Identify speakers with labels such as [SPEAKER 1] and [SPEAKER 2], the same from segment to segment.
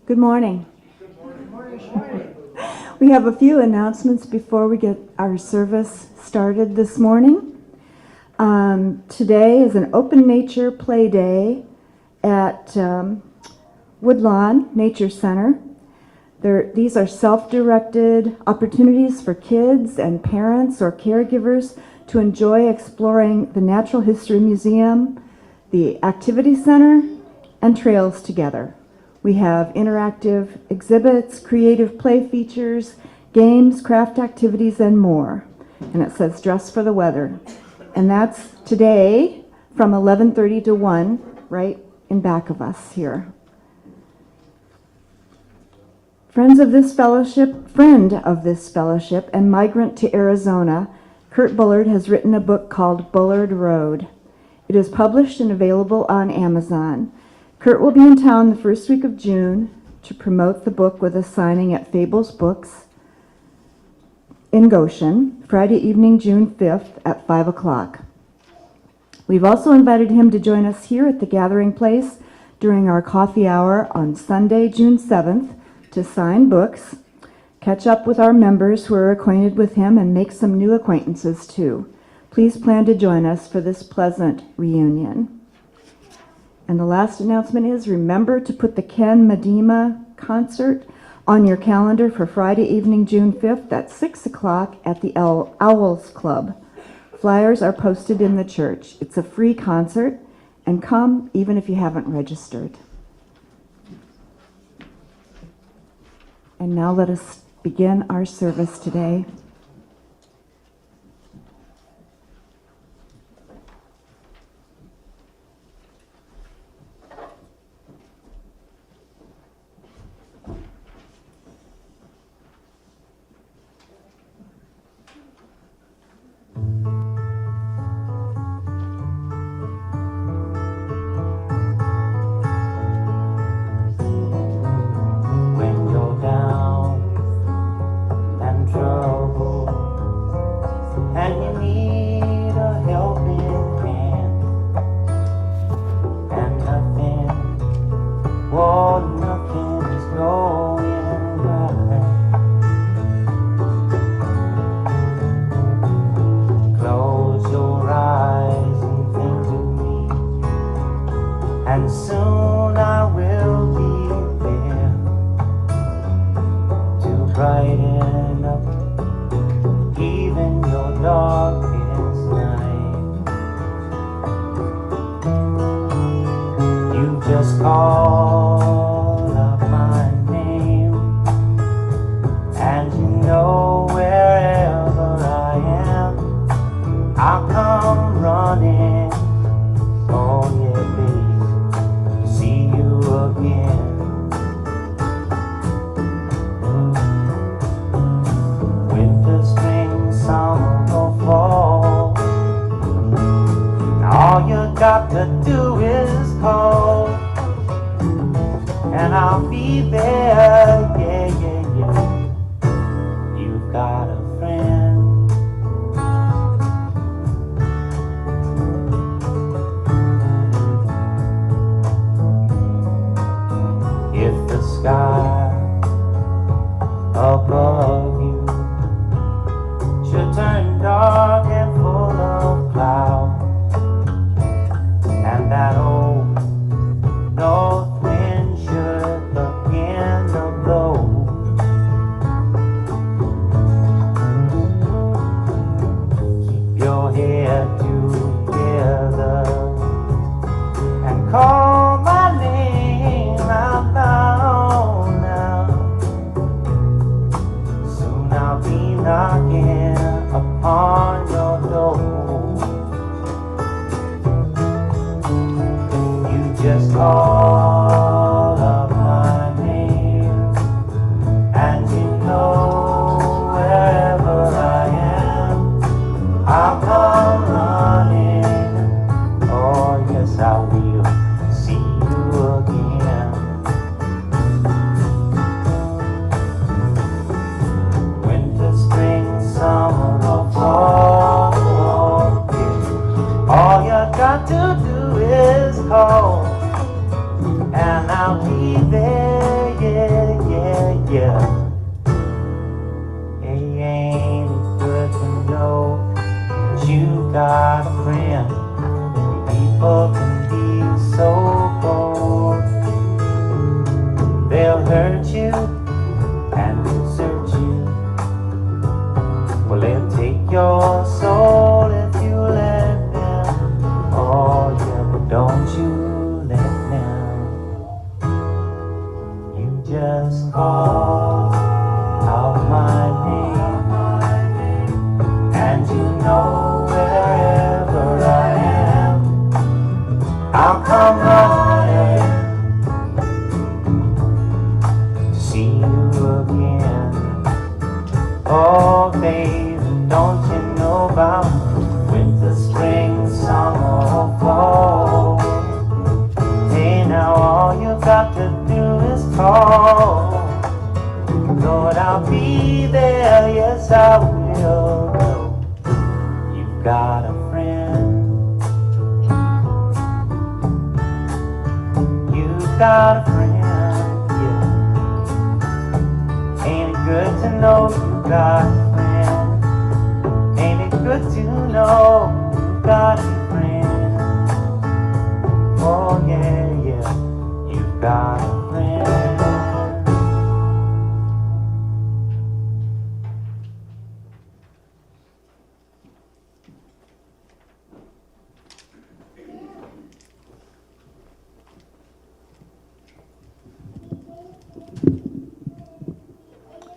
[SPEAKER 1] Good morning. We have a few announcements before we get our service started this morning. Today is an open nature play day at Woodlawn Nature Center. These are self-directed opportunities for kids and parents or caregivers to enjoy exploring the Natural History Museum, the Activity Center, and trails together. We have interactive exhibits, creative play features, games, craft activities, and more. And it says dress for the weather. And that's today from 11:30 to 1, right in back of us here. Friend of this fellowship, and migrant to Arizona, Kurt Bullard has written a book called Bullard Road. It is published and available on Amazon. Kurt will be in town the first week of June to promote the book with a signing at Fables Books in Goshen, Friday evening, June 5th at 5 o'clock. We've also invited him to join us here at the Gathering Place during our coffee hour on Sunday, June 7th, to sign books, catch up with our members who are acquainted with him, and make some new acquaintances too. Please plan to join us for this pleasant reunion. And the last announcement is, remember to put the Ken Medema concert on your calendar for Friday evening, June 5th at 6 o'clock at the Owls Club. Flyers are posted in the church. It's a free concert, and come even if you haven't registered. And now let us begin our service today.
[SPEAKER 2] To do is call, and I'll be there, yeah. yeah. Hey, ain't it good to know that you got a friend? People can be so cold. They'll hurt you and desert you. Well, they'll take your soul if you let them. Oh yeah, but don't you let them. You just call out my name, and you know wherever I am, I'll come running to see you again. Oh baby, don't you know about winter, spring, summer, or fall? Hey, now all you got to do is call. Lord, I'll be there, yes I will. You've got a friend. You've got a friend, yeah. Ain't it good to know you've got a friend? Ain't it good to know you've got a friend? Oh yeah, yeah, you've got a friend.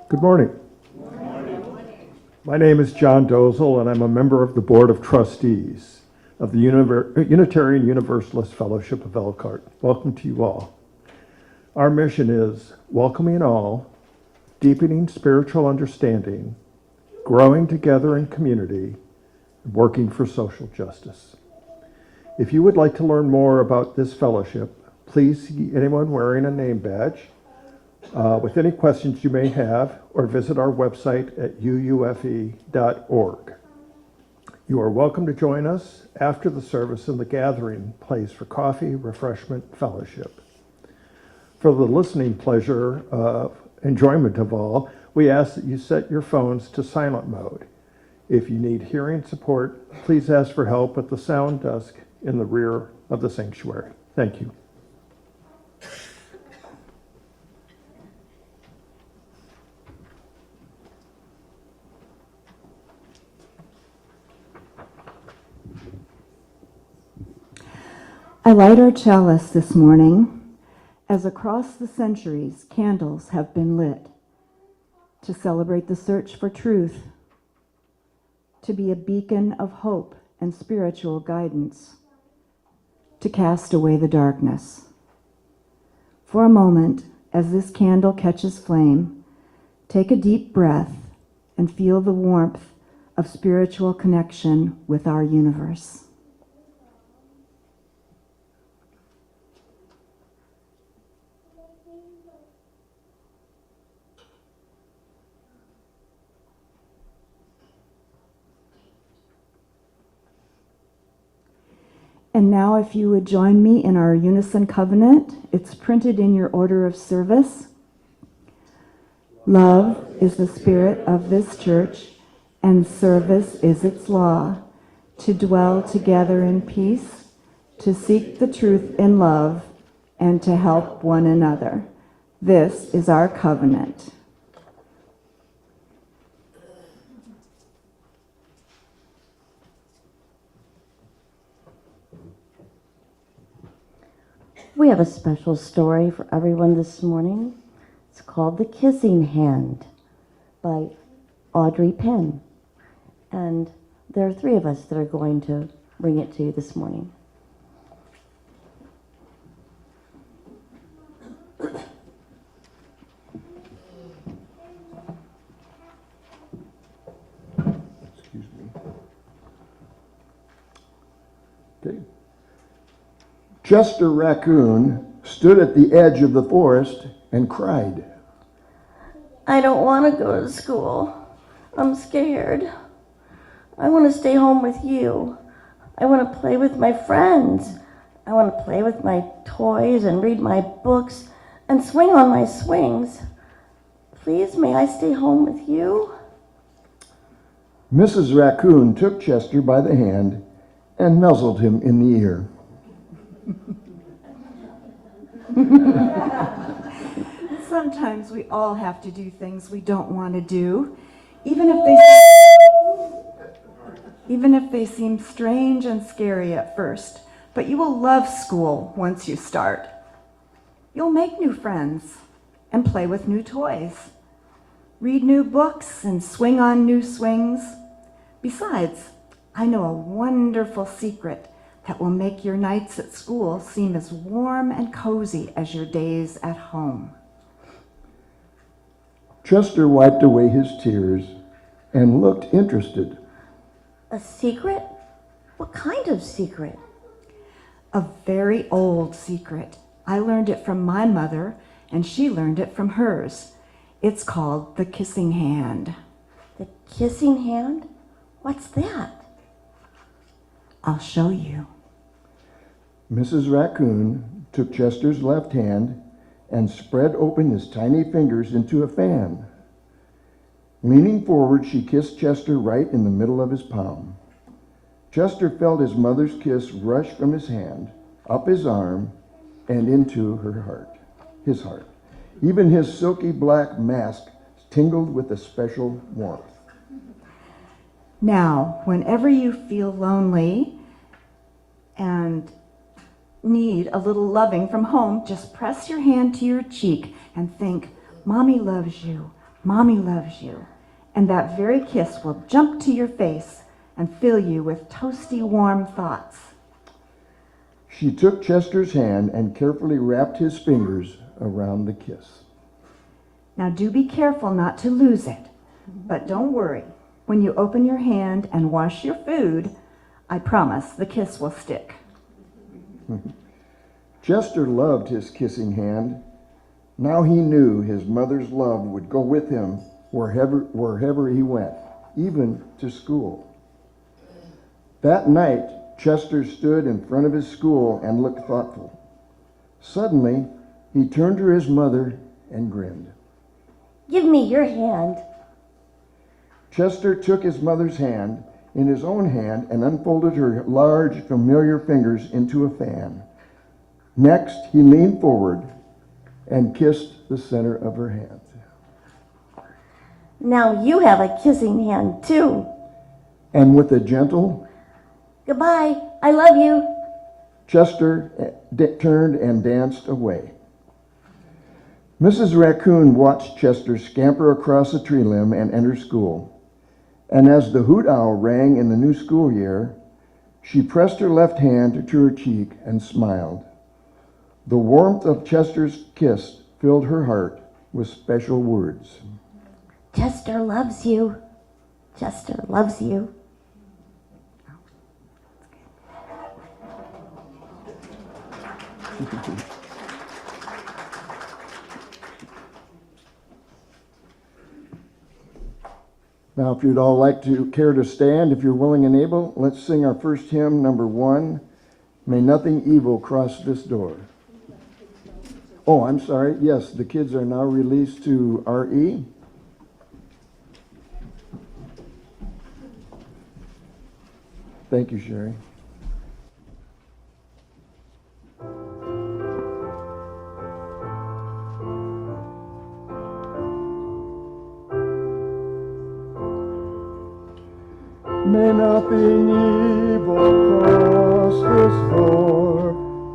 [SPEAKER 3] Good morning. My name is John Dozel, and I'm a member of the Board of Trustees of the Unitarian Universalist Fellowship of Elkhart. Welcome to you all. Our mission is welcoming all, deepening spiritual understanding, growing together in community, and working for social justice. If you would like to learn more about this fellowship, please see anyone wearing a name badge with any questions you may have, or visit our website at uufe.org. You are welcome to join us after the service in the gathering place for coffee, refreshment, fellowship. For the listening pleasure of enjoyment of all, we ask that you set your phones to silent mode. If you need hearing support, please ask for help at the sound desk in the rear of the sanctuary. Thank you.
[SPEAKER 1] I light our chalice this morning as across the centuries candles have been lit to celebrate the search for truth, to be a beacon of hope and spiritual guidance, to cast away the darkness. For a moment, as this candle catches flame, take a deep breath and feel the warmth of spiritual connection with our universe. And now if you would join me in our unison covenant, it's printed in your order of service. Love is the spirit of this church, and service is its law, to dwell together in peace, to seek the truth in love, and to help one another. This is our covenant.
[SPEAKER 4] We have a special story for everyone this morning. It's called The Kissing Hand by Audrey Penn. And there are three of us that are going to bring it to you this morning.
[SPEAKER 3] Excuse me. Okay. Chester Raccoon stood at the edge of the forest and cried.
[SPEAKER 4] I don't want to go to school. I'm scared. I want to stay home with you. I want to play with my friends. I want to play with my toys and read my books and swing on my swings. Please, may I stay home with you?
[SPEAKER 5] Mrs. Raccoon took Chester by the hand and nuzzled him in the ear.
[SPEAKER 1] Sometimes we all have to do things we don't want to do, even if they seem strange and scary at first. But you will love school once you start. You'll make new friends and play with new toys, read new books and swing on new swings. Besides, I know a wonderful secret that will make your nights at school seem as warm and cozy as your days at home.
[SPEAKER 5] Chester wiped away his tears and looked interested.
[SPEAKER 4] A secret? What kind of secret?
[SPEAKER 1] A very old secret. I learned it from my mother, and she learned it from hers. It's called the kissing hand.
[SPEAKER 4] The kissing hand? What's that?
[SPEAKER 1] I'll show you.
[SPEAKER 5] Mrs. Raccoon took Chester's left hand and spread open his tiny fingers into a fan. Leaning forward, she kissed Chester right in the middle of his palm. Chester felt his mother's kiss rush from his hand, up his arm, and into his heart. Even his silky black mask tingled with a special warmth.
[SPEAKER 1] Now, whenever you feel lonely and need a little loving from home, just press your hand to your cheek and think, Mommy loves you, Mommy loves you. And that very kiss will jump to your face and fill you with toasty, warm thoughts.
[SPEAKER 5] She took Chester's hand and carefully wrapped his fingers around the kiss.
[SPEAKER 1] Now do be careful not to lose it, but don't worry. When you open your hand and wash your food, I promise the kiss will stick.
[SPEAKER 5] Chester loved his kissing hand. Now he knew his mother's love would go with him wherever he went, even to school. That night, Chester stood in front of his school and looked thoughtful. Suddenly, he turned to his mother and grinned.
[SPEAKER 4] Give me your hand.
[SPEAKER 5] Chester took his mother's hand in his own hand and unfolded her large, familiar fingers into a fan. Next, he leaned forward and kissed the center of her hand.
[SPEAKER 4] Now you have a kissing hand, too.
[SPEAKER 5] And with a gentle,
[SPEAKER 4] Goodbye. I love you.
[SPEAKER 5] Chester turned and danced away. Mrs. Raccoon watched Chester scamper across a tree limb and enter school. And as the hoot owl rang in the new school year, she pressed her left hand to her cheek and smiled. The warmth of Chester's kiss filled her heart with special words.
[SPEAKER 4] Chester loves you. Chester loves you.
[SPEAKER 5] Now, if you'd all like to care to stand, if you're willing and able, let's sing our first hymn, number 1, May Nothing Evil Cross This Door. Oh, I'm sorry. Yes, the kids are now released to RE. Thank you, Sherry. May nothing evil cross this door,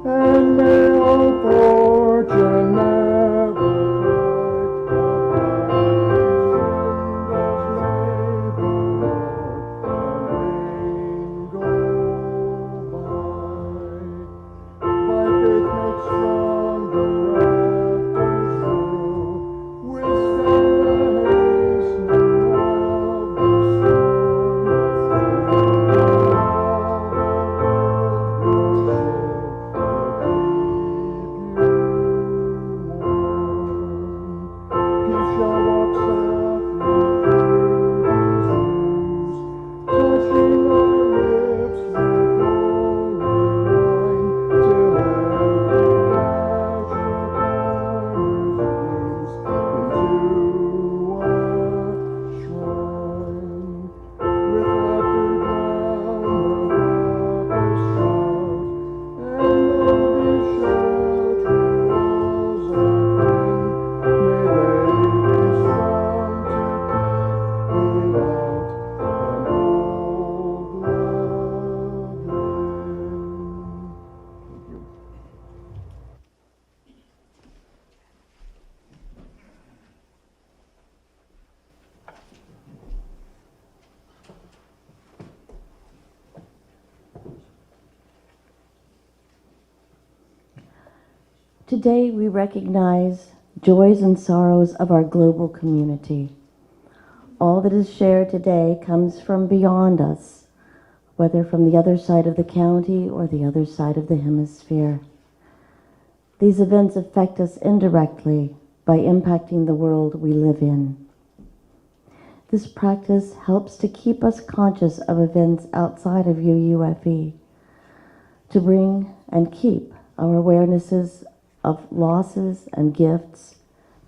[SPEAKER 5] and may all fortune never by faith make strong the rafter true, withstand the hastening of the storm.
[SPEAKER 4] Today we recognize joys and sorrows of our global community. All that is shared today comes from beyond us, whether from the other side of the county or the other side of the hemisphere. These events affect us indirectly by impacting the world we live in. This practice helps to keep us conscious of events outside of UUFE, to bring and keep our awarenesses of losses and gifts,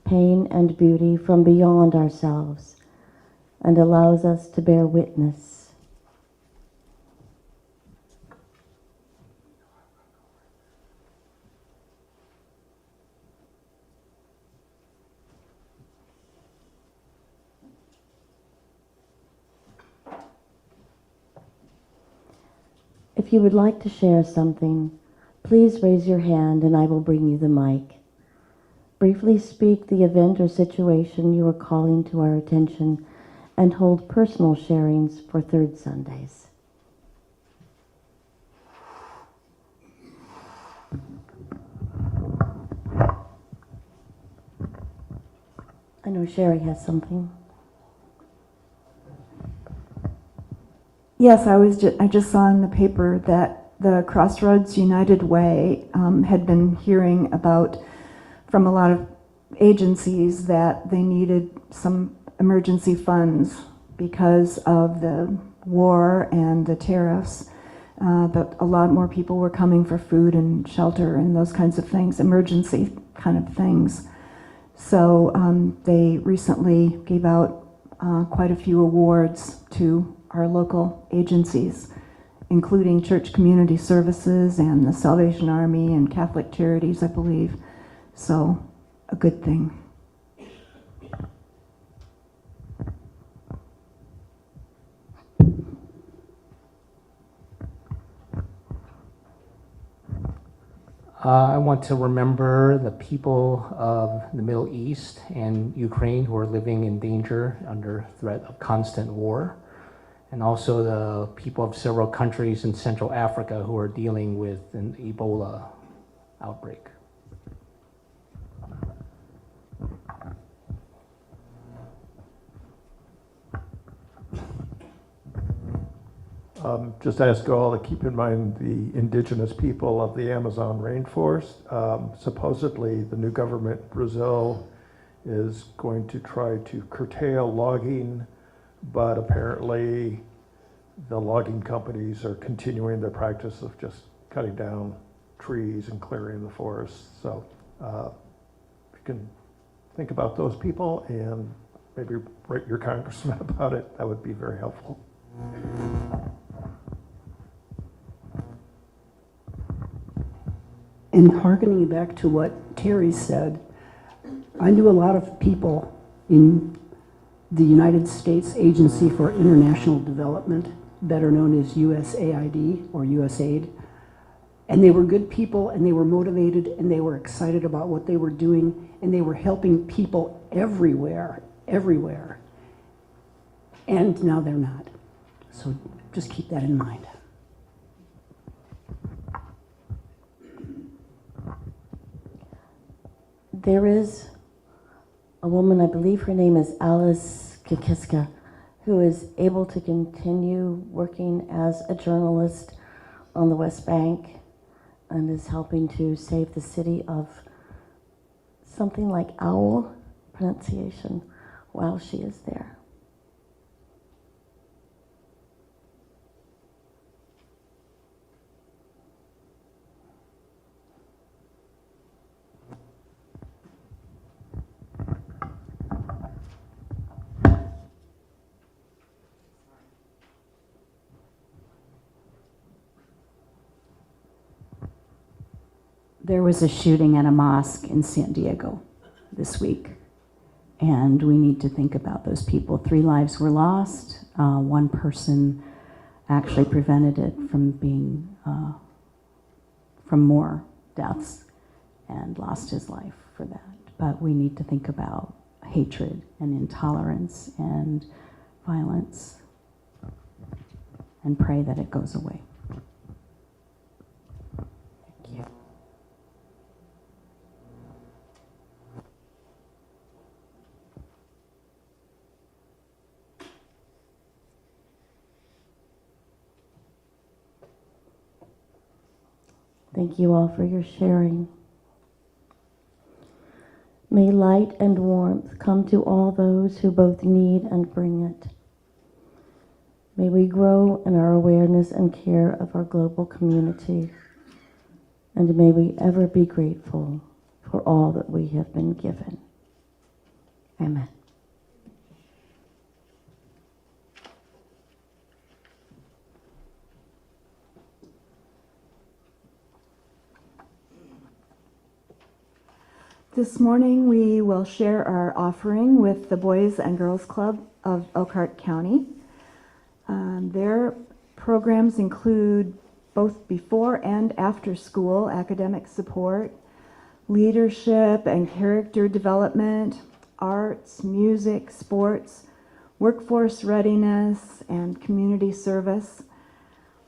[SPEAKER 4] pain and beauty from beyond ourselves, and allows us to bear witness. If you would like to share something, please raise your hand and I will bring you the mic. Briefly speak the event or situation you are calling to our attention and hold personal sharings for Third Sundays. I know Sherry has something.
[SPEAKER 1] Yes, I just saw in the paper that the Crossroads United Way had been hearing about from a lot of agencies that they needed some emergency funds because of the war and the tariffs. That a lot more people were coming for food and shelter and those kinds of things, emergency kind of things. So they recently gave out quite a few awards to our local agencies, including Church Community Services and the Salvation Army and Catholic Charities, I believe. So, a good thing.
[SPEAKER 6] I want to remember the people of the Middle East and Ukraine who are living in danger under threat of constant war, and also the people of several countries in Central Africa who are dealing with an Ebola outbreak.
[SPEAKER 3] Just ask you all to keep in mind the indigenous people of the Amazon rainforest. Supposedly, the new government in Brazil is going to try to curtail logging, but apparently the logging companies are continuing their practice of just cutting down trees and clearing the forest. So if you can think about those people and maybe write your congressman about it, that would be very helpful.
[SPEAKER 7] And hearkening back to what Terry said, I knew a lot of people in the United States Agency for International Development, better known as USAID or USAID, and they were good people and they were motivated and they were excited about what they were doing and they were helping people everywhere. And now they're not. So just keep that in mind.
[SPEAKER 4] There is a woman, I believe her name is Alice Kikiska, who is able to continue working as a journalist on the West Bank and is helping to save the city of something like Owl pronunciation while she is there.
[SPEAKER 8] There was a shooting at a mosque in San Diego this week, and we need to think about those people. 3 lives were lost. One person actually prevented it from being, from more deaths and lost his life for that. But we need to think about hatred and intolerance and violence and pray that it goes away.
[SPEAKER 4] Thank you all for your sharing. May light and warmth come to all those who both need and bring it. May we grow in our awareness and care of our global community, and may we ever be grateful for all that we have been given. Amen.
[SPEAKER 1] This morning we will share our offering with the Boys and Girls Club of Elkhart County. Their programs include both before and after school academic support, leadership and character development, arts, music, sports, workforce readiness, and community service.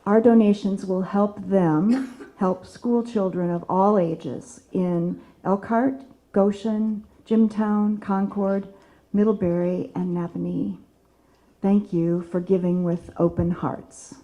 [SPEAKER 1] Our donations will help them help school children of all ages in Elkhart, Goshen, Jimtown, Concord, Middlebury, and Napanee. Thank you for giving with open hearts.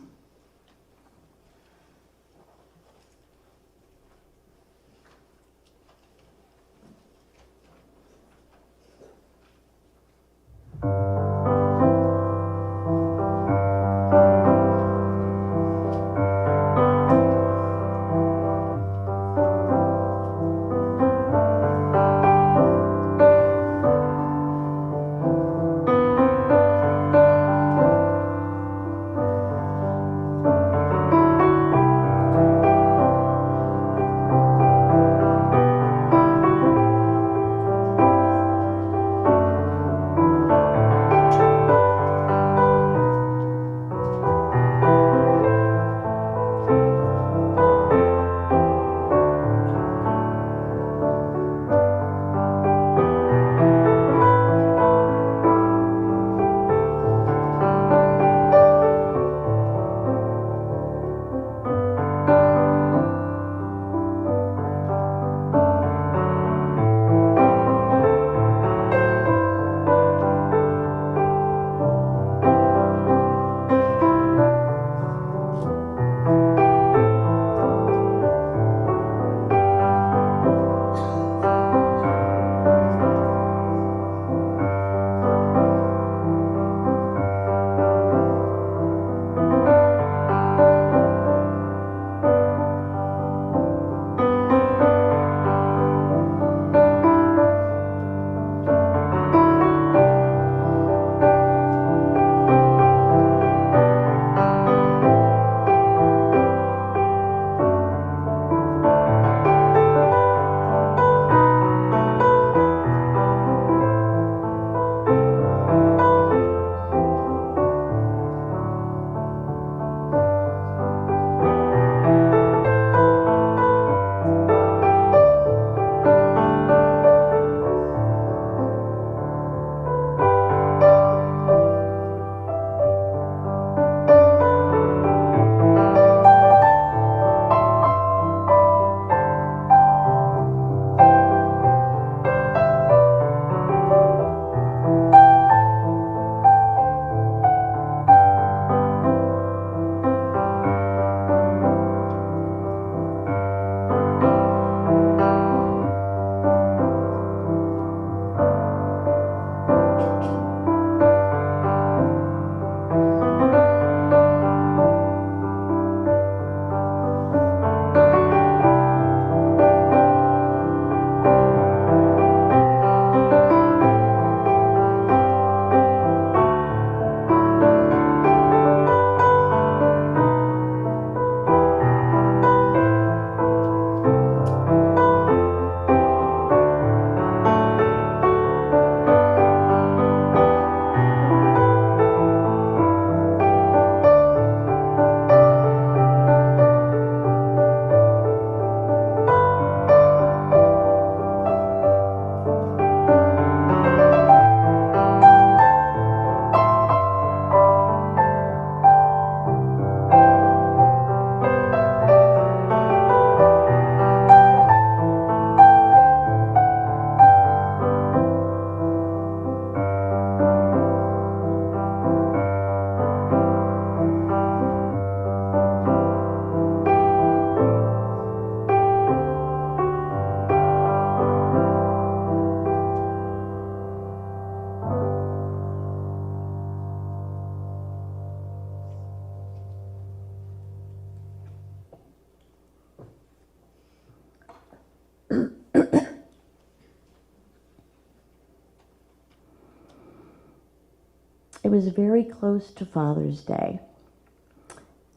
[SPEAKER 4] It was very close to Father's Day,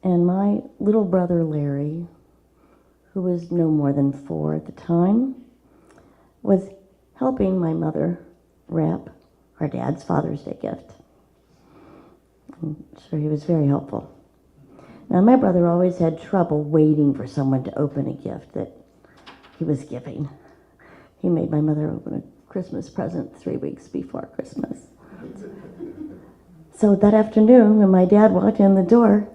[SPEAKER 4] and my little brother Larry, who was no more than 4 at the time, was helping my mother wrap her dad's Father's Day gift. I'm sure he was very helpful. Now, my brother always had trouble waiting for someone to open a gift that he was giving. He made my mother open a Christmas present 3 weeks before Christmas. So that afternoon, when my dad walked in the door,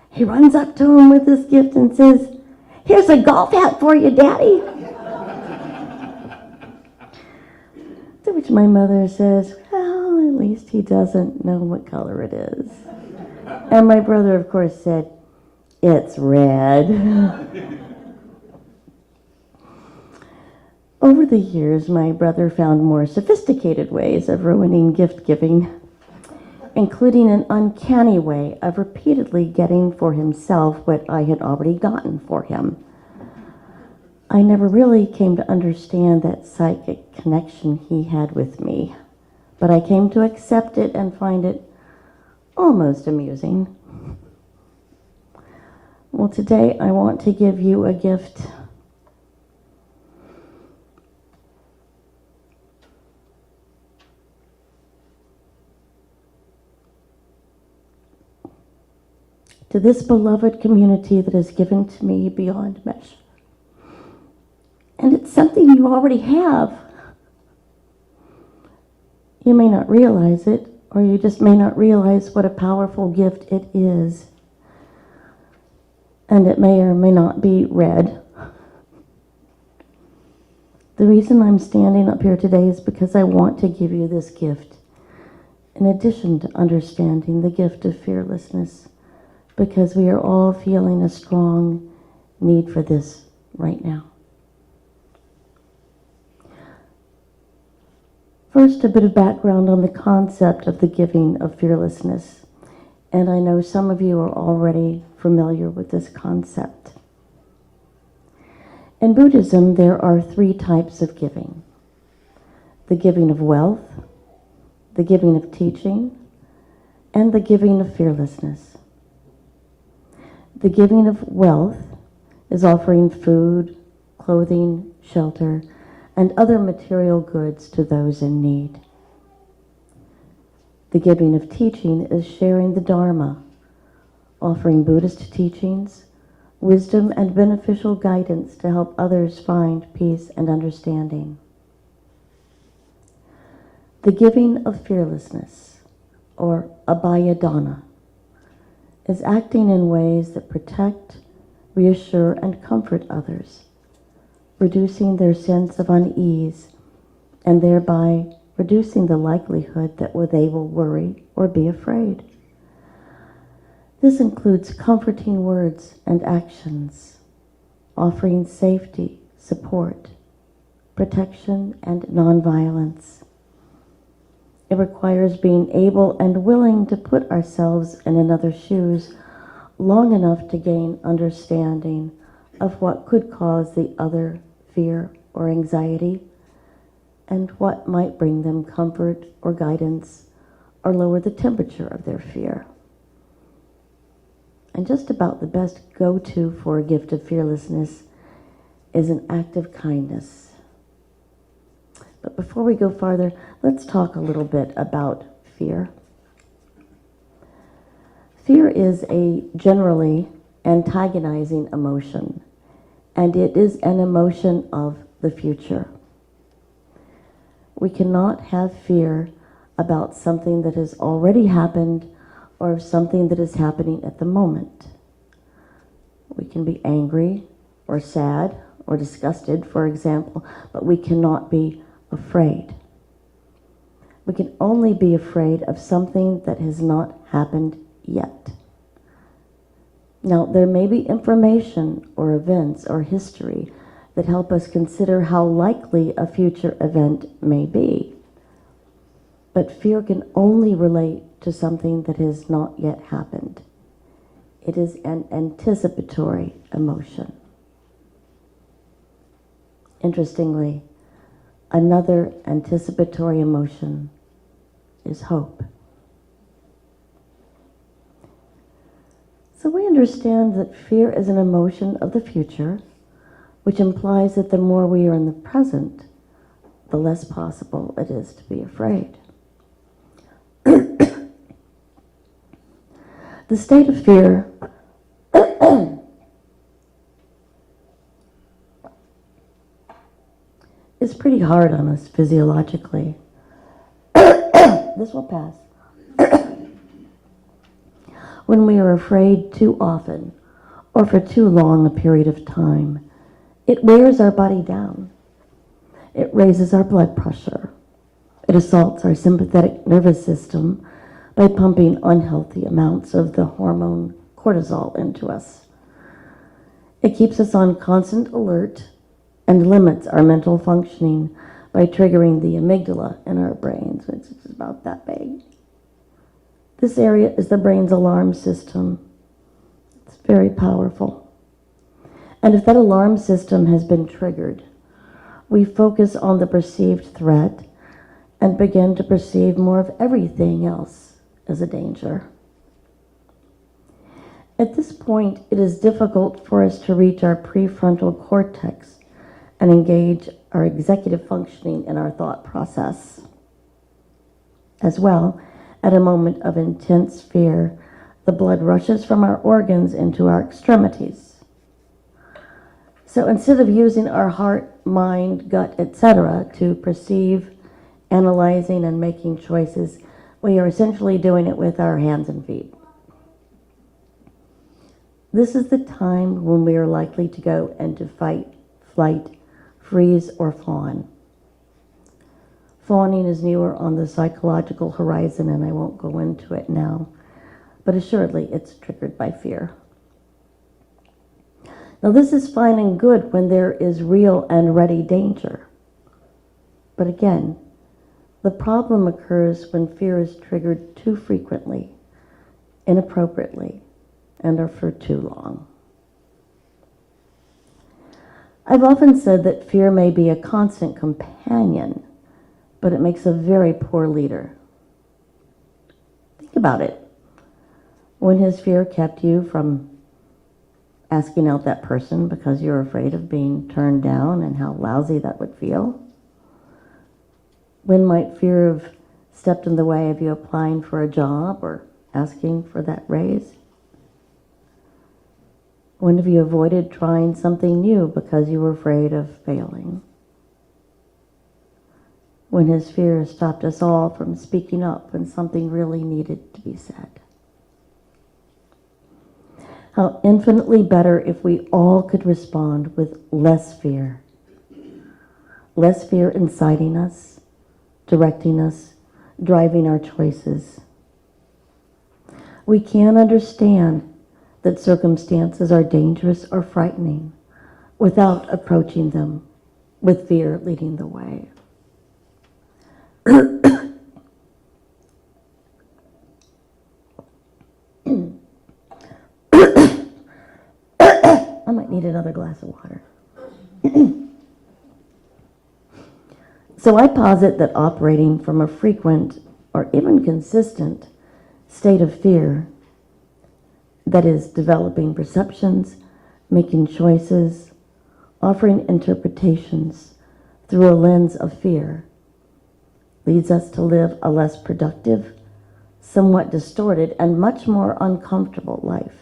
[SPEAKER 4] he runs up to him with this gift and says, "Here's a golf hat for you, Daddy." To which my mother says, "Well, at least he doesn't know what color it is." And my brother, of course, said, "It's red." Over the years, my brother found more sophisticated ways of ruining gift giving, including an uncanny way of repeatedly getting for himself what I had already gotten for him. I never really came to understand that psychic connection he had with me, but I came to accept it and find it almost amusing. Well, today I want to give you a gift. To this beloved community that is given to me beyond measure. And it's something you already have. You may not realize it, or you just may not realize what a powerful gift it is. And it may or may not be red. The reason I'm standing up here today is because I want to give you this gift, in addition to understanding the gift of fearlessness, because we are all feeling a strong need for this right now. First, a bit of background on the concept of the giving of fearlessness, and I know some of you are already familiar with this concept. In Buddhism, there are 3 types of giving: the giving of wealth, the giving of teaching, and the giving of fearlessness. The giving of wealth is offering food, clothing, shelter, and other material goods to those in need. The giving of teaching is sharing the Dharma, offering Buddhist teachings, wisdom, and beneficial guidance to help others find peace and understanding. The giving of fearlessness, or abhaya-dana, is acting in ways that protect, reassure, and comfort others, reducing their sense of unease, and thereby reducing the likelihood that they will worry or be afraid. This includes comforting words and actions, offering safety, support, protection, and nonviolence. It requires being able and willing to put ourselves in another's shoes long enough to gain understanding of what could cause the other fear or anxiety, and what might bring them comfort or guidance or lower the temperature of their fear. And just about the best go-to for a gift of fearlessness is an act of kindness. But before we go farther, let's talk a little bit about fear. Fear is a generally antagonizing emotion, and it is an emotion of the future. We cannot have fear about something that has already happened or something that is happening at the moment. We can be angry or sad or disgusted, for example, but we cannot be afraid. We can only be afraid of something that has not happened yet. Now, there may be information or events or history that help us consider how likely a future event may be. But fear can only relate to something that has not yet happened. It is an anticipatory emotion. Interestingly, another anticipatory emotion is hope. So we understand that fear is an emotion of the future, which implies that the more we are in the present, the less possible it is to be afraid. The state of fear is pretty hard on us physiologically. This will pass. When we are afraid too often or for too long a period of time, it wears our body down. It raises our blood pressure. It assaults our sympathetic nervous system by pumping unhealthy amounts of the hormone cortisol into us. It keeps us on constant alert and limits our mental functioning by triggering the amygdala in our brains, which is about that big. This area is the brain's alarm system. It's very powerful. And if that alarm system has been triggered, we focus on the perceived threat and begin to perceive more of everything else as a danger. At this point, it is difficult for us to reach our prefrontal cortex and engage our executive functioning in our thought process. As well, at a moment of intense fear, the blood rushes from our organs into our extremities. So instead of using our heart, mind, gut, etc. to perceive, analyzing, and making choices, we are essentially doing it with our hands and feet. This is the time when we are likely to go into fight, flight, freeze, or fawn. Fawning is newer on the psychological horizon, and I won't go into it now, but assuredly it's triggered by fear. Now, this is fine and good when there is real and ready danger. But again, the problem occurs when fear is triggered too frequently, inappropriately, and or for too long. I've often said that fear may be a constant companion, but it makes a very poor leader. Think about it. When has fear kept you from asking out that person because you're afraid of being turned down and how lousy that would feel? When might fear have stepped in the way of you applying for a job or asking for that raise? When have you avoided trying something new because you were afraid of failing? When has fear stopped us all from speaking up when something really needed to be said? How infinitely better if we all could respond with less fear. Less fear inciting us, directing us, driving our choices. We can understand that circumstances are dangerous or frightening without approaching them with fear leading the way. I might need another glass of water. So I posit that operating from a frequent or even consistent state of fear, that is, developing perceptions, making choices, offering interpretations through a lens of fear, leads us to live a less productive, somewhat distorted, and much more uncomfortable life.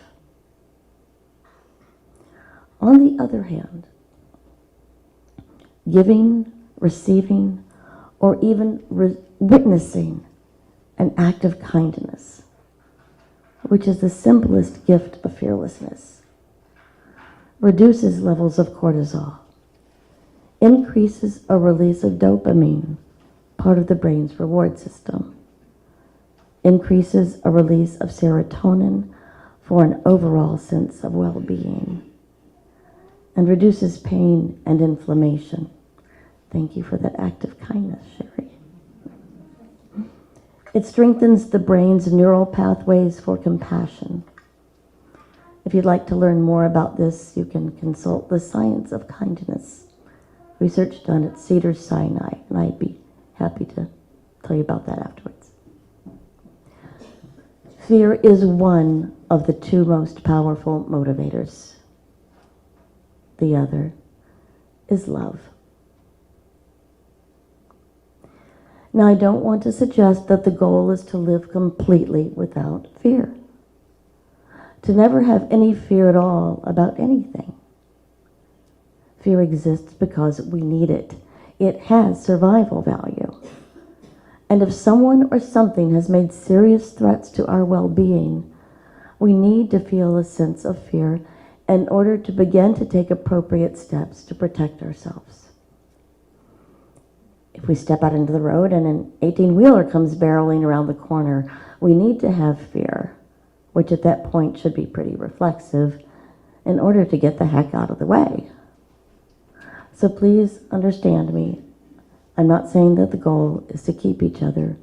[SPEAKER 4] On the other hand, giving, receiving, or even witnessing an act of kindness, which is the simplest gift of fearlessness, reduces levels of cortisol, increases a release of dopamine, part of the brain's reward system, increases a release of serotonin for an overall sense of well-being, and reduces pain and inflammation. Thank you for that act of kindness, Sherry. It strengthens the brain's neural pathways for compassion. If you'd like to learn more about this, you can consult The Science of Kindness, research done at Cedars-Sinai, and I'd be happy to tell you about that afterwards. Fear is one of the two most powerful motivators. The other is love. Now, I don't want to suggest that the goal is to live completely without fear, to never have any fear at all about anything. Fear exists because we need it. It has survival value. And if someone or something has made serious threats to our well-being, we need to feel a sense of fear in order to begin to take appropriate steps to protect ourselves. If we step out into the road and an 18-wheeler comes barreling around the corner, we need to have fear, which at that point should be pretty reflexive, in order to get the heck out of the way. So please understand me. I'm not saying that the goal is to keep each other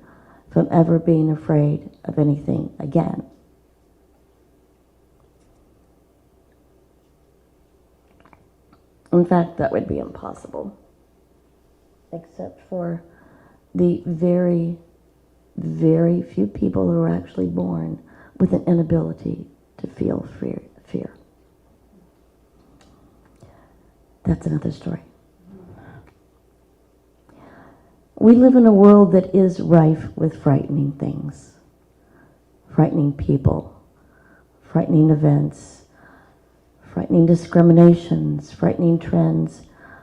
[SPEAKER 4] from ever being afraid of anything again. In fact, that would be impossible, except for the very, very few people who are actually born with an inability to feel fear. That's another story. We live in a world that is rife with frightening things, frightening people, frightening events, frightening discriminations, frightening trends,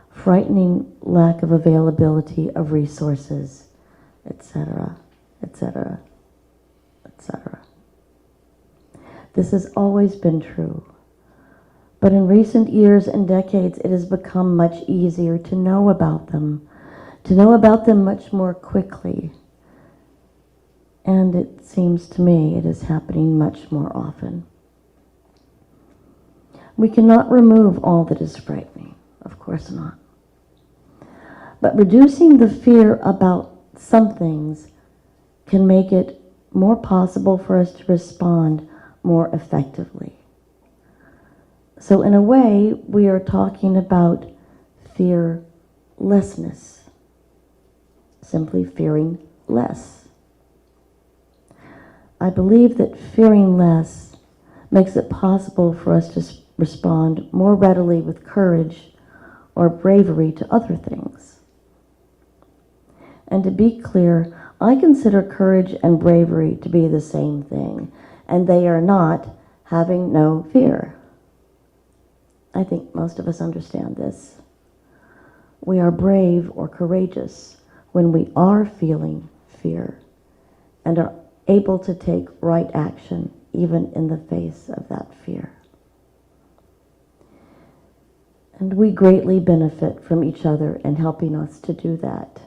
[SPEAKER 4] frightening lack of availability of resources, etc., etc., etc. This has always been true, but in recent years and decades it has become much easier to know about them much more quickly. And it seems to me it is happening much more often. We cannot remove all that is frightening, of course not. But reducing the fear about some things can make it more possible for us to respond more effectively. So in a way, we are talking about fearlessness. Simply fearing less. I believe that fearing less makes it possible for us to respond more readily with courage or bravery to other things. And to be clear, I consider courage and bravery to be the same thing, and they are not having no fear. I think most of us understand this. We are brave or courageous when we are feeling fear and are able to take right action even in the face of that fear. And we greatly benefit from each other in helping us to do that,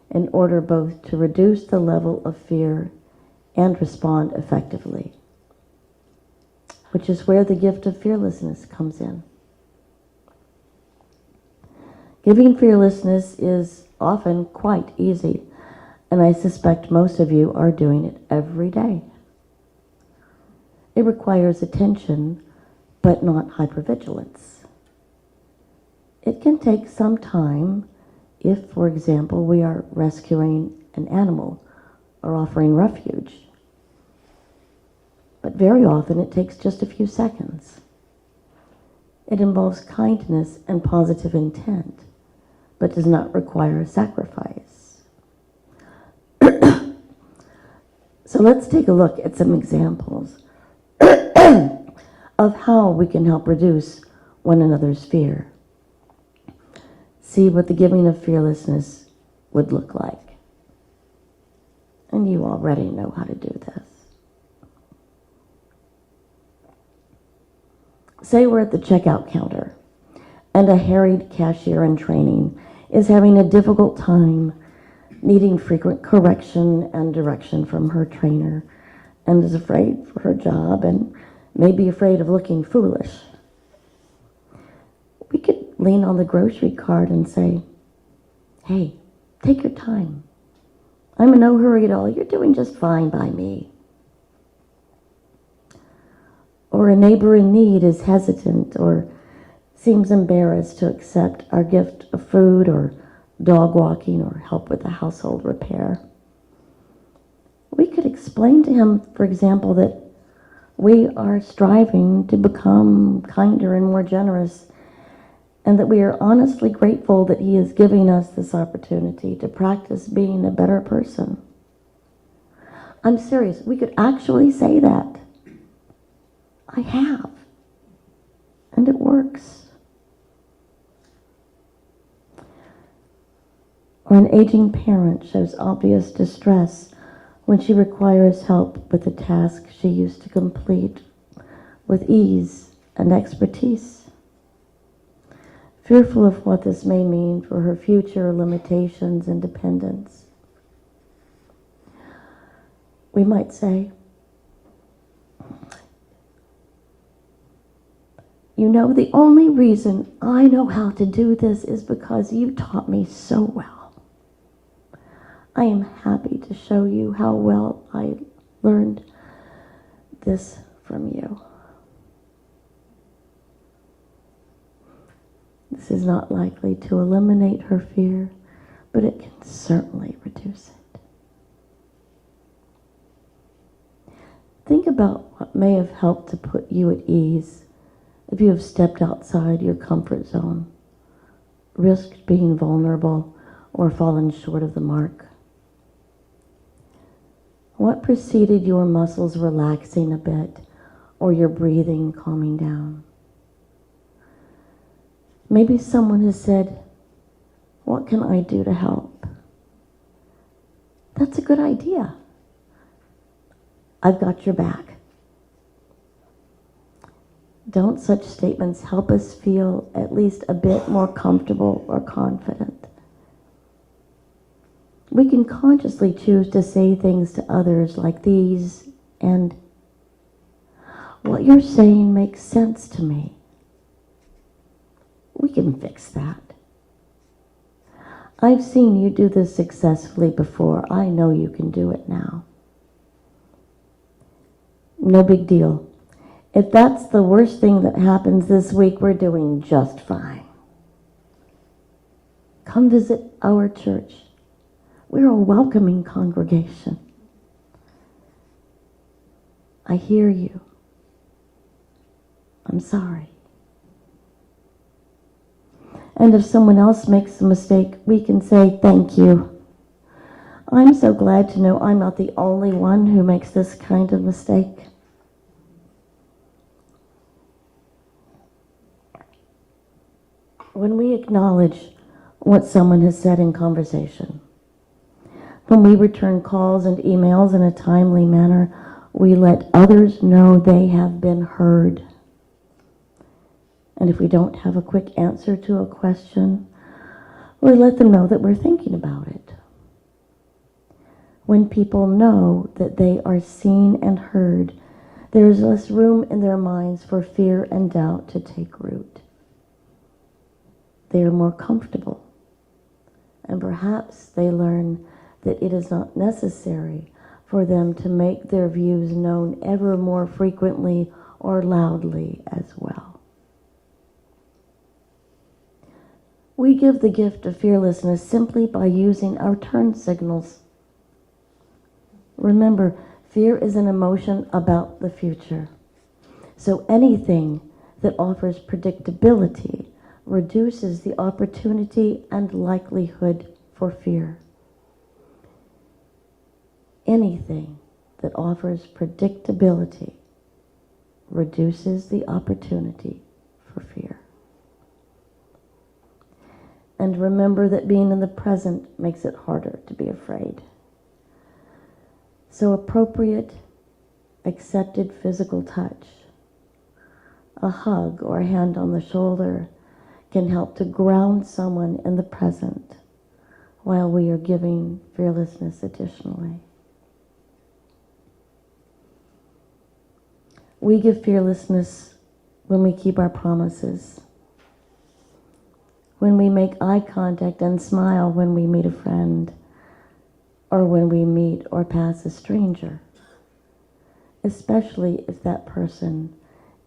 [SPEAKER 4] in order both to reduce the level of fear and respond effectively, which is where the gift of fearlessness comes in. Giving fearlessness is often quite easy, and I suspect most of you are doing it every day. It requires attention, but not hypervigilance. It can take some time if, for example, we are rescuing an animal or offering refuge. But very often it takes just a few seconds. It involves kindness and positive intent, but does not require sacrifice. So let's take a look at some examples of how we can help reduce one another's fear. See what the giving of fearlessness would look like. And you already know how to do this. Say we're at the checkout counter, and a harried cashier in training is having a difficult time, needing frequent correction and direction from her trainer, and is afraid for her job and may be afraid of looking foolish. We could lean on the grocery cart and say, "Hey, take your time. I'm in no hurry at all. You're doing just fine by me." Or a neighbor in need is hesitant or seems embarrassed to accept our gift of food or dog walking or help with a household repair. We could explain to him, for example, that we are striving to become kinder and more generous, and that we are honestly grateful that he is giving us this opportunity to practice being a better person. I'm serious. We could actually say that. I have. And it works. Or an aging parent shows obvious distress when she requires help with a task she used to complete with ease and expertise. Fearful of what this may mean for her future limitations and dependence. We might say, you know, the only reason I know how to do this is because you taught me so well. I am happy to show you how well I learned this from you. This is not likely to eliminate her fear, but it can certainly reduce it. Think about what may have helped to put you at ease if you have stepped outside your comfort zone, risked being vulnerable, or fallen short of the mark. What preceded your muscles relaxing a bit or your breathing calming down? Maybe someone has said, what can I do to help? That's a good idea. I've got your back. Don't such statements help us feel at least a bit more comfortable or confident? We can consciously choose to say things to others like these, and what you're saying makes sense to me. We can fix that. I've seen you do this successfully before. I know you can do it now. No big deal. If that's the worst thing that happens this week, we're doing just fine. Come visit our church. We're a welcoming congregation. I hear you. I'm sorry. And if someone else makes a mistake, we can say, thank you. I'm so glad to know I'm not the only one who makes this kind of mistake. When we acknowledge what someone has said in conversation, when we return calls and emails in a timely manner, we let others know they have been heard. And if we don't have a quick answer to a question, we let them know that we're thinking about it. When people know that they are seen and heard, there is less room in their minds for fear and doubt to take root. They are more comfortable, and perhaps they learn that it is not necessary for them to make their views known ever more frequently or loudly as well. We give the gift of fearlessness simply by using our turn signals. Remember, fear is an emotion about the future. So anything that offers predictability reduces the opportunity and likelihood for fear. Anything that offers predictability reduces the opportunity for fear. And remember that being in the present makes it harder to be afraid. So appropriate, accepted physical touch, a hug or a hand on the shoulder, can help to ground someone in the present while we are giving fearlessness additionally. We give fearlessness when we keep our promises, when we make eye contact and smile when we meet a friend, or when we meet or pass a stranger, especially if that person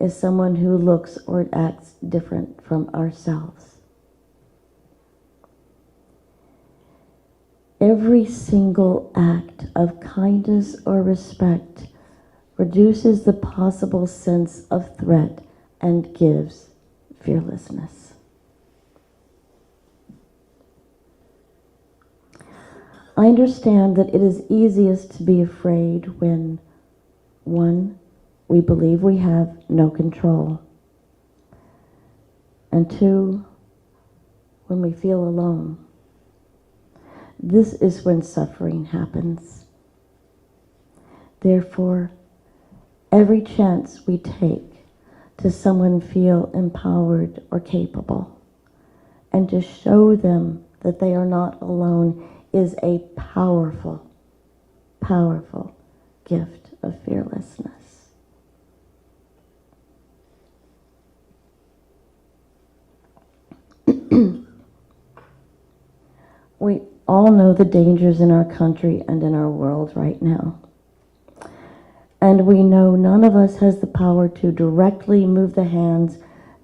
[SPEAKER 4] is someone who looks or acts different from ourselves. Every single act of kindness or respect reduces the possible sense of threat and gives fearlessness. I understand that it is easiest to be afraid when, 1, we believe we have no control, and 2, when we feel alone. This is when suffering happens. Therefore, every chance we take to someone feel empowered or capable, and to show them that they are not alone, is a powerful, powerful gift of fearlessness. We all know the dangers in our country and in our world right now. And we know none of us has the power to directly move the hands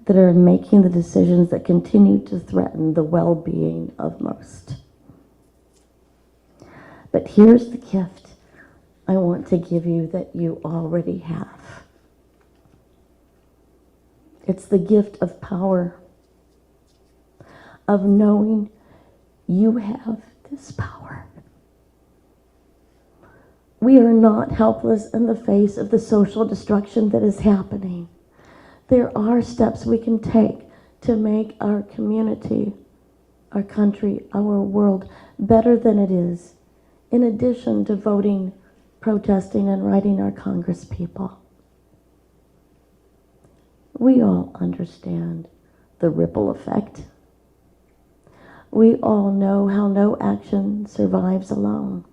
[SPEAKER 4] that are making the decisions that continue to threaten the well-being of most. But here's the gift I want to give you that you already have. It's the gift of power, of knowing you have this power. We are not helpless in the face of the social destruction that is happening. There are steps we can take to make our community, our country, our world better than it is, in addition to voting, protesting, and writing our Congress people. We all understand the ripple effect. We all know how no action survives alone.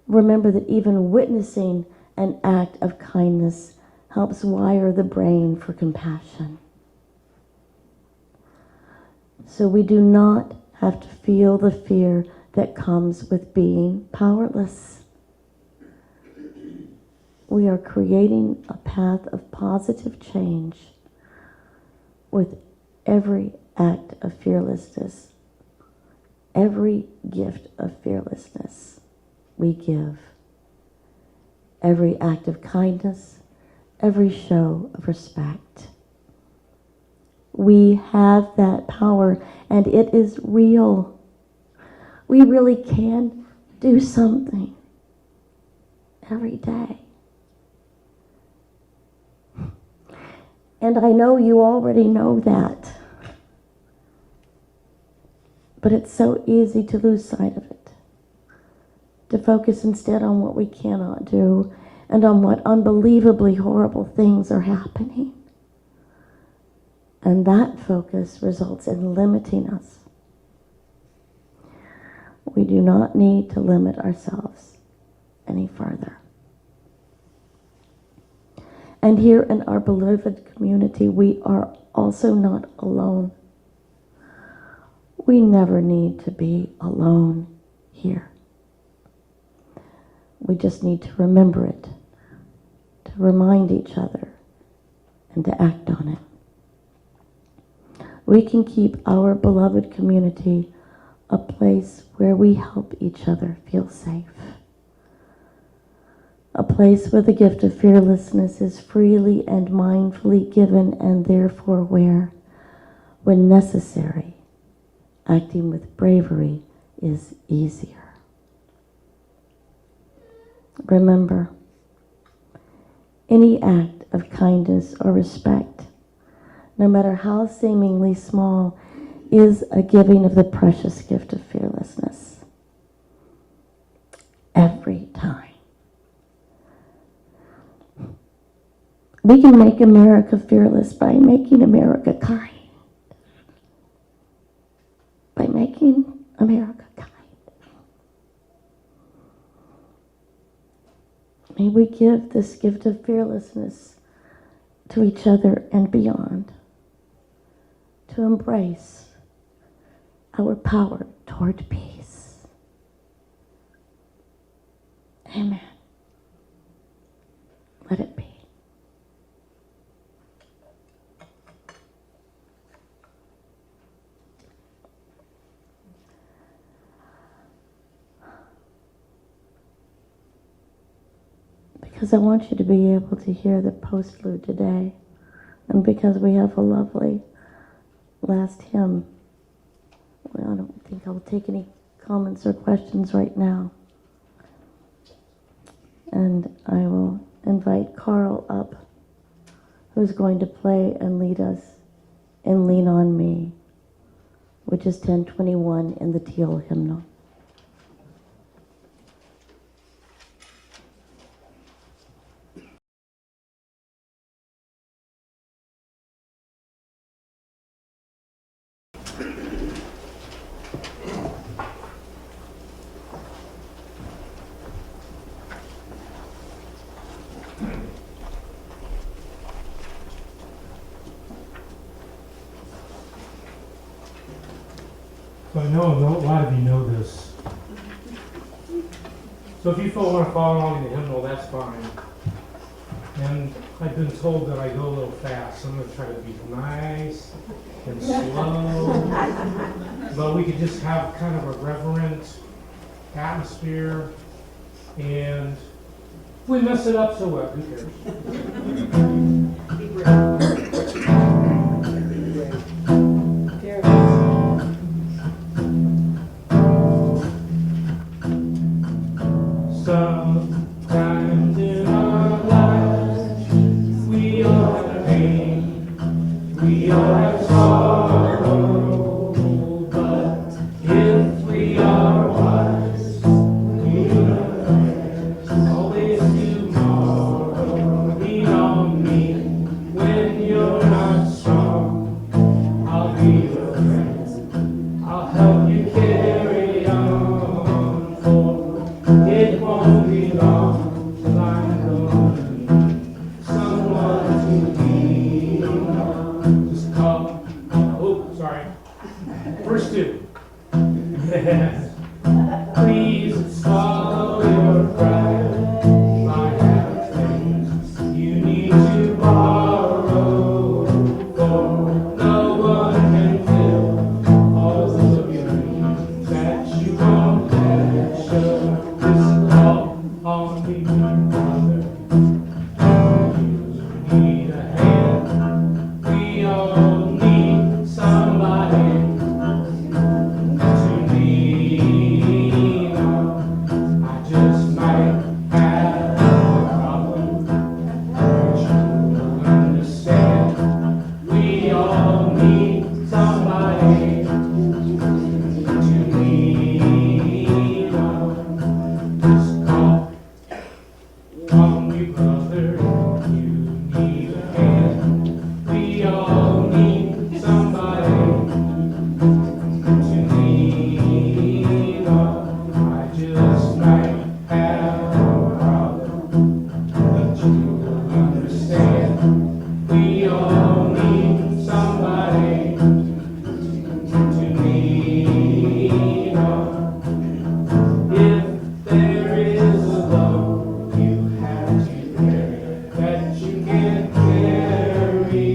[SPEAKER 4] Remember that even witnessing an act of kindness helps wire the brain for compassion. So we do not have to feel the fear that comes with being powerless. We are creating a path of positive change with every act of fearlessness, every gift of fearlessness we give, every act of kindness, every show of respect. We have that power, and it is real. We really can do something every day. And I know you already know that. But it's so easy to lose sight of it, to focus instead on what we cannot do and on what unbelievably horrible things are happening. And that focus results in limiting us. We do not need to limit ourselves any further. And here in our beloved community, we are also not alone. We never need to be alone here. We just need to remember it, to remind each other, and to act on it. We can keep our beloved community a place where we help each other feel safe. A place where the gift of fearlessness is freely and mindfully given, and therefore where, when necessary, acting with bravery is easier. Remember, any act of kindness or respect, no matter how seemingly small, is a giving of the precious gift of fearlessness. Every time. We can make America fearless by making America kind. By making America kind. May we give this gift of fearlessness to each other and beyond, to embrace our power toward peace. Amen. Let it be. because I want you to be able to hear the postlude today, and because we have a lovely last hymn. Well, I don't think I'll take any comments or questions right now. And I will invite Carl up, who's going to play and lead us in Lean on Me, which is 1021 in the teal hymnal.
[SPEAKER 6] So I know a lot of you know this. So if you want to follow along in the hymnal, that's fine. And I've been told that I go a little fast, so I'm going to try to be nice and slow. But we could just have kind of a reverent atmosphere. And if we mess it up, so what? Who cares? Sometimes in our lives we all have pain, we all have sorrow, but if we are wise, we will always tomorrow. Lean on me when you're not strong. I'll be your friend, I'll help you carry on, for it won't be long till I'm gonna need someone to lean on. Just call. Oh, sorry. Verse 2. Please swallow your pride. I have things you need to borrow, for no one can fill all of your needs that you won't measure. Just call on me, brother. You need a hand. We all need somebody to lean on. I just might have a problem, but you understand. We all need somebody to lean on. Just call on me, brother. You need a hand. We all need somebody to lean on. I just might have a problem, but you understand. We all need somebody to lean on. If there is a load you have to carry that you can't carry,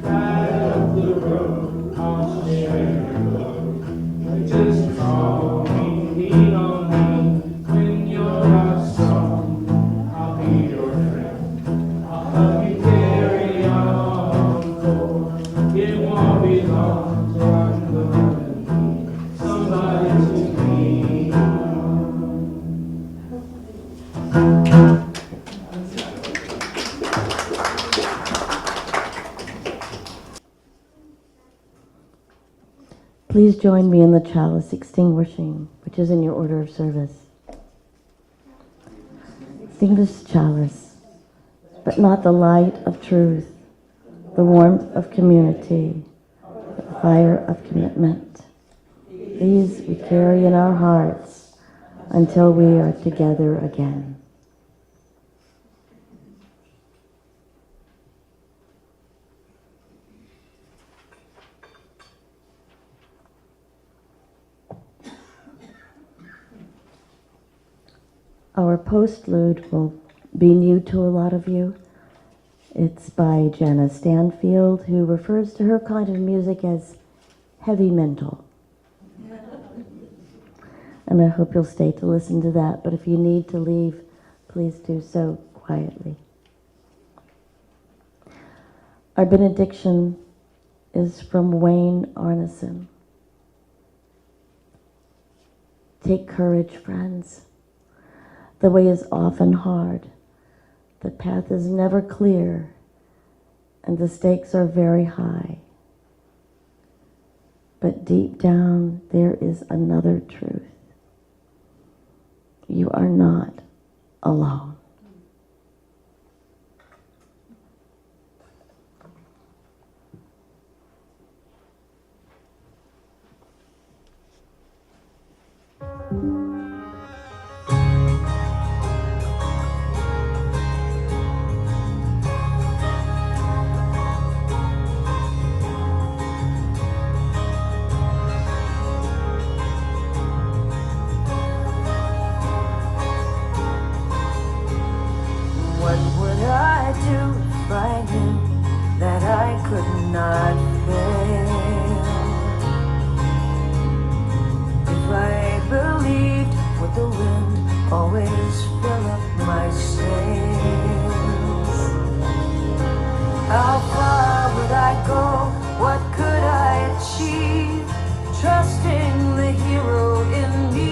[SPEAKER 6] right up the road, I'll share your load. Just call me, lean on me when you're not strong. I'll be your friend, I'll help you carry on, for it won't be long till I'm gonna need somebody to lean on.
[SPEAKER 4] Please join me in the chalice extinguishing, which is in your order of service. Extinguish chalice, but not the light of truth, the warmth of community, the fire of commitment. These we carry in our hearts until we are together again. Our postlude will be new to a lot of you. It's by Jenna Stanfield, who refers to her kind of music as heavy mental. And I hope you'll stay to listen to that. But if you need to leave please do so quietly. Our benediction is from Wayne Arneson. Take courage, friends. The way is often hard. The path is never clear, and the stakes are very high. But deep down, there is another truth. You are not alone.
[SPEAKER 9] What would I do if I knew that I could not fail? If I believed with the wind always fill up my sails, how far would I go? What could I achieve? Trusting the hero in me.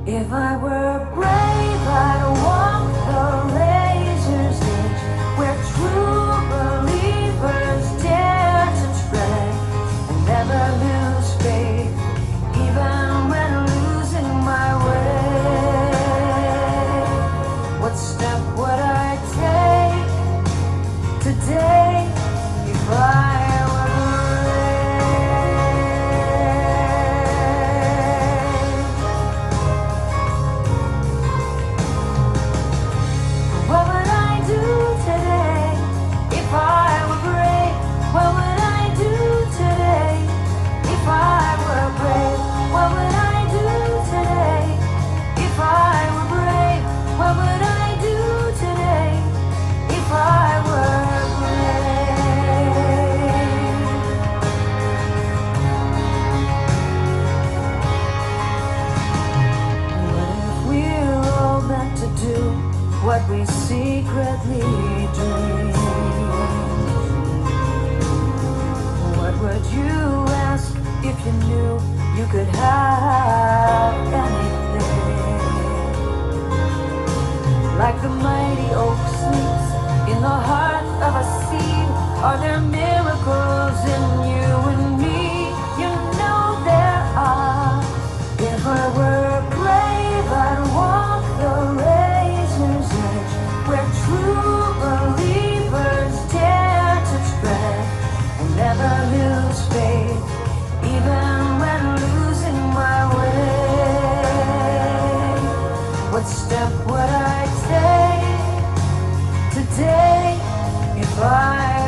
[SPEAKER 9] If I were brave, I'd walk the razor's edge, where true believers dare to tread and never lose faith, even when losing my way. What step would I take today if I were what we secretly dream? What would you ask if you knew you could have anything? Like the mighty oak sleeps in the heart of a seed, are there miracles in you and me? You know there are. If I were brave, I'd walk the razor's edge, where true believers dare to tread and never lose faith, even when losing my way. What step would I take today if I